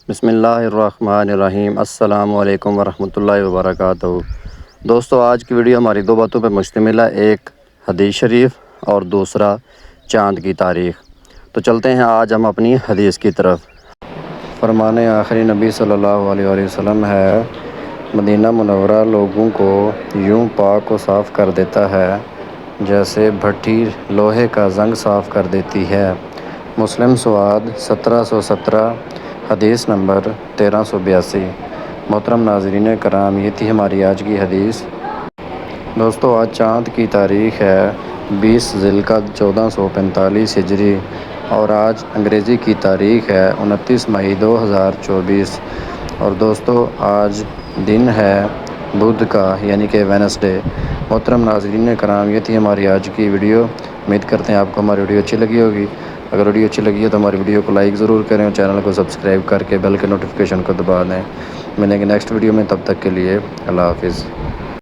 بسم اللہ الرحمن الرحیم۔ السلام علیکم ورحمۃ اللہ وبرکاتہ۔ دوستو، آج کی ویڈیو ہماری دو باتوں پہ مشتمل ہے، ایک حدیث شریف اور دوسرا چاند کی تاریخ۔ تو چلتے ہیں آج ہم اپنی حدیث کی طرف۔ فرمان آخری نبی صلی اللہ علیہ وآلہ وسلم ہے، مدینہ منورہ لوگوں کو یوں پاک و صاف کر دیتا ہے جیسے بھٹی لوہے کا زنگ صاف کر دیتی ہے۔ مسلم سواد 1717، حدیث نمبر 1382۔ محترم ناظرین کرام، یہ تھی ہماری آج کی حدیث۔ دوستو، آج چاند کی تاریخ ہے 20 ذی القعدہ 1445 ہجری، اور آج انگریزی کی تاریخ ہے 29 مئی 2024۔ اور دوستو، آج دن ہے بدھ کا، یعنی کہ وینسڈے۔ محترم ناظرین کرام، یہ تھی ہماری آج کی ویڈیو۔ امید کرتے ہیں آپ کو ہماری ویڈیو اچھی لگی ہوگی۔ اگر ویڈیو اچھی لگی ہے تو ہماری ویڈیو کو لائک ضرور کریں اور چینل کو سبسکرائب کر کے بیل کے نوٹیفیکیشن کو دبا دیں۔ ملیں گے نیکسٹ ویڈیو میں، تب تک کے لیے اللہ حافظ۔